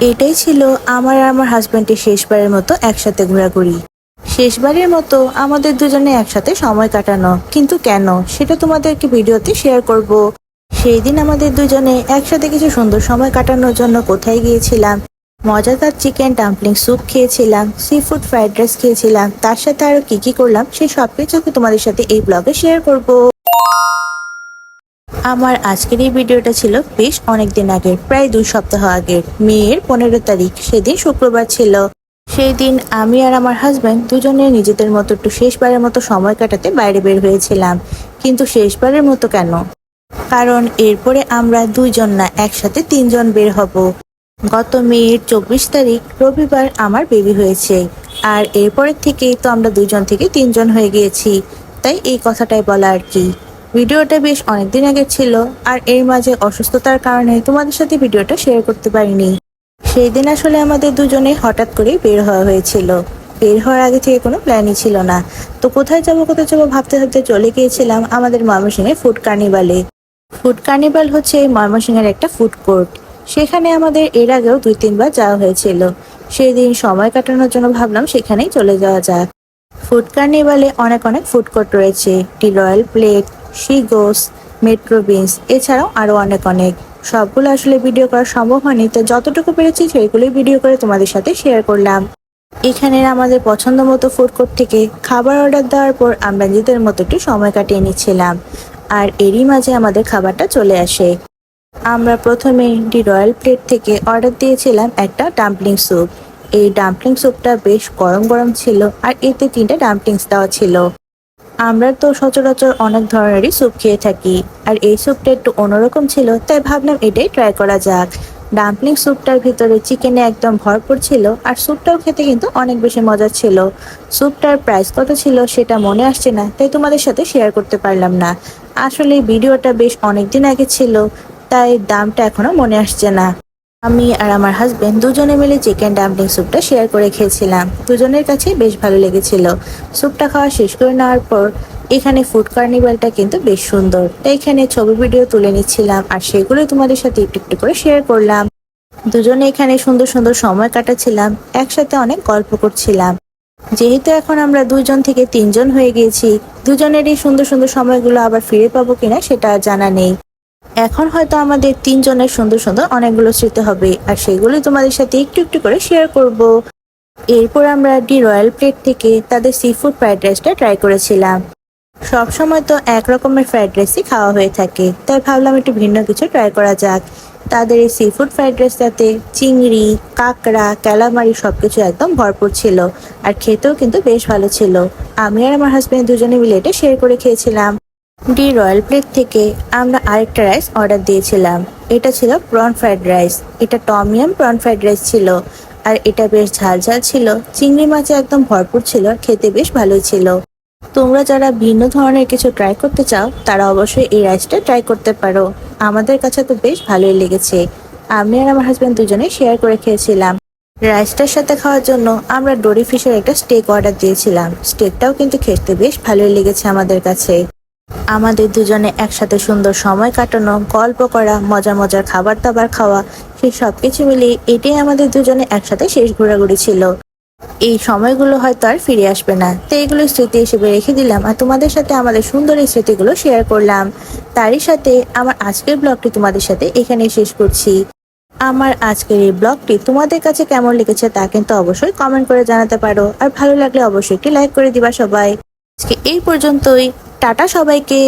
এটাই ছিল আমার আর আমার হাজব্যান্ডের শেষবারের মতো একসাথে ঘোরাঘুরি। শেষবারের মতো আমাদের দুজনে একসাথে সময় কাটানো, কিন্তু কেন সেটা তোমাদেরকে ভিডিওতে শেয়ার করব। সেই দিন আমাদের দুজনে একসাথে কিছু সুন্দর সময় কাটানোর জন্য কোথায় গিয়েছিলাম, মজাদার চিকেন ডাম্পলিং স্যুপ খেয়েছিলাম, সি ফুড ফ্রাইড রাইস খেয়েছিলাম, তার সাথে আরো কি কি করলাম সেই সব কিছুকে তোমাদের সাথে এই ব্লগে শেয়ার করব। আমার আজকের এই ভিডিওটা ছিল বেশ অনেকদিন আগের, প্রায় 2 সপ্তাহ আগের, মেয়ের 15 তারিখ। সেদিন শুক্রবার ছিল। সেই দিন আমি আর আমার হাজব্যান্ড দুজনে নিজেদের মতো একটু শেষবারের মতো সময় কাটাতে বাইরে বের হয়েছিলাম। কিন্তু শেষবারের মতো কেন, কারণ এরপরে আমরা দুইজন না, একসাথে 3জন বের হব। গত মেয়ের 24 তারিখ রবিবার আমার বেবি হয়েছে, আর এরপরের থেকেই তো আমরা 2জন থেকে 3জন হয়ে গিয়েছি। তাই এই কথাটাই বলা আর কি। ভিডিওটা বেশ অনেকদিন আগে ছিল, আর এর মাঝে অসুস্থতার কারণে তোমাদের সাথে ভিডিওটা শেয়ার করতে পারিনি। সেই দিন আসলে আমাদের দুজনে হঠাৎ করেই বের হওয়া হয়েছিল। বের হওয়ার আগে থেকে কোনো প্ল্যানই ছিল না। তো কোথায় যাবো ভাবতে ভাবতে চলে গিয়েছিলাম আমাদের ময়মনসিংহের ফুড কার্নিভালে। ফুড কার্নিভাল হচ্ছে ময়মনসিংহের একটা ফুড কোর্ট। সেখানে আমাদের এর আগেও 2-3বার যাওয়া হয়েছিল। সেই দিন সময় কাটানোর জন্য ভাবলাম সেখানেই চলে যাওয়া যাক। ফুড কার্নিভালে অনেক অনেক ফুড কোর্ট রয়েছে, টি রয়্যাল প্লেট, শিগোস, মেট্রো বিনস, এছাড়াও আরো অনেক অনেক। সবগুলো আসলে ভিডিও করা সম্ভব হয়নি, তো যতটুকু পেরেছি সেইগুলোই ভিডিও করে তোমাদের সাথে শেয়ার করলাম। এখানের আমাদের পছন্দ মতো ফুড কোর্ট থেকে খাবার অর্ডার দেওয়ার পর আমরা নিজেদের মতো একটু সময় কাটিয়ে নিচ্ছিলাম, আর এরই মাঝে আমাদের খাবারটা চলে আসে। আমরা প্রথমে ডি রয়্যাল প্লেট থেকে অর্ডার দিয়েছিলাম একটা ডাম্পলিং স্যুপ। এই ডাম্পলিং স্যুপটা বেশ গরম গরম ছিল, আর এতে 3টা ডাম্পলিংস দেওয়া ছিল। আমরা তো সচরাচর অনেক ধরনেরই স্যুপ খেয়ে থাকি, আর এই স্যুপটা একটু অন্যরকম ছিল, তাই ভাবলাম এটাই ট্রাই করা যাক। ডাম্পলিং স্যুপটার ভিতরে চিকেনে একদম ভরপুর ছিল, আর স্যুপটাও খেতে কিন্তু অনেক বেশি মজার ছিল। স্যুপটার প্রাইস কত ছিল সেটা মনে আসছে না, তাই তোমাদের সাথে শেয়ার করতে পারলাম না। আসলে ভিডিওটা বেশ অনেকদিন আগে ছিল, তাই দামটা এখনো মনে আসছে না। আমি আর আমার হাজবেন্ড দুজনে মিলে চিকেন ডাম্পলিং স্যুপটা শেয়ার করে খেয়েছিলাম। দুজনের কাছে বেশ ভালো লেগেছিল। স্যুপটা খাওয়া শেষ করে নেওয়ার পর এখানে ফুড কার্নিভালটা কিন্তু বেশ সুন্দর, তাই এখানে ছবি ভিডিও তুলে নিচ্ছিলাম, আর সেগুলোই তোমাদের সাথে একটু একটু করে শেয়ার করলাম। দুজনে এখানে সুন্দর সুন্দর সময় কাটাচ্ছিলাম, একসাথে অনেক গল্প করছিলাম। যেহেতু এখন আমরা 2জন থেকে 3জন হয়ে গিয়েছি, দুজনের এই সুন্দর সুন্দর সময়গুলো আবার ফিরে পাবো কিনা সেটা জানা নেই। এখন হয়তো আমাদের 3জনের সুন্দর সুন্দর অনেকগুলো স্মৃতি হবে, আর সেগুলো তোমাদের সাথে একটু একটু করে শেয়ার করব। এরপর আমরা ডি রয়্যাল প্লেট থেকে তাদের সি ফুড ফ্রাইড রাইসটা ট্রাই করেছিলাম। সব সময় তো এক রকমের ফ্রাইড রাইসই খাওয়া হয়ে থাকে, তাই ভাবলাম একটু ভিন্ন কিছু ট্রাই করা যাক। তাদের এই সি ফুড ফ্রাইড রাইসটাতে চিংড়ি, কাঁকড়া, ক্যালামারি সবকিছু একদম ভরপুর ছিল, আর খেতেও কিন্তু বেশ ভালো ছিল। আমি আর আমার হাজবেন্ড দুজনে মিলে এটা শেয়ার করে খেয়েছিলাম। ডি রয়্যাল প্লেট থেকে আমরা আরেকটা রাইস অর্ডার দিয়েছিলাম। এটা ছিল প্রন ফ্রাইড রাইস। এটা টমিয়াম প্রন ফ্রাইড রাইস ছিল, আর এটা বেশ ঝাল ঝাল ছিল। চিংড়ি মাছে একদম ভরপুর ছিল, খেতে বেশ ভালোই ছিল। তোমরা যারা ভিন্ন ধরনের কিছু ট্রাই করতে চাও তারা অবশ্যই এই রাইসটা ট্রাই করতে পারো। আমাদের কাছে তো বেশ ভালোই লেগেছে। আমি আর আমার হাজব্যান্ড দুজনে শেয়ার করে খেয়েছিলাম। রাইসটার সাথে খাওয়ার জন্য আমরা ডোরি ফিশের একটা স্টেক অর্ডার দিয়েছিলাম। স্টেকটাও কিন্তু খেতে বেশ ভালোই লেগেছে আমাদের কাছে। আমাদের দুজনে একসাথে সুন্দর সময় কাটানো, গল্প করা, মজার মজার খাবার দাবার খাওয়া, সেই সবকিছু মিলিয়ে এটাই আমাদের দুজনে একসাথে শেষ ঘোরাঘুরি ছিল। এই সময়গুলো হয়তো আর ফিরে আসবে না, তো এগুলো স্মৃতি হিসেবে রেখে দিলাম, আর তোমাদের সাথে আমাদের সুন্দর এই স্মৃতিগুলো শেয়ার করলাম। তারই সাথে আমার আজকের ব্লগটি তোমাদের সাথে এখানে শেষ করছি। আমার আজকের এই ব্লগটি তোমাদের কাছে কেমন লেগেছে তা কিন্তু অবশ্যই কমেন্ট করে জানাতে পারো, আর ভালো লাগলে অবশ্যই একটি লাইক করে দিবা সবাই। আজকে এই পর্যন্তই। টাটা সবাইকে।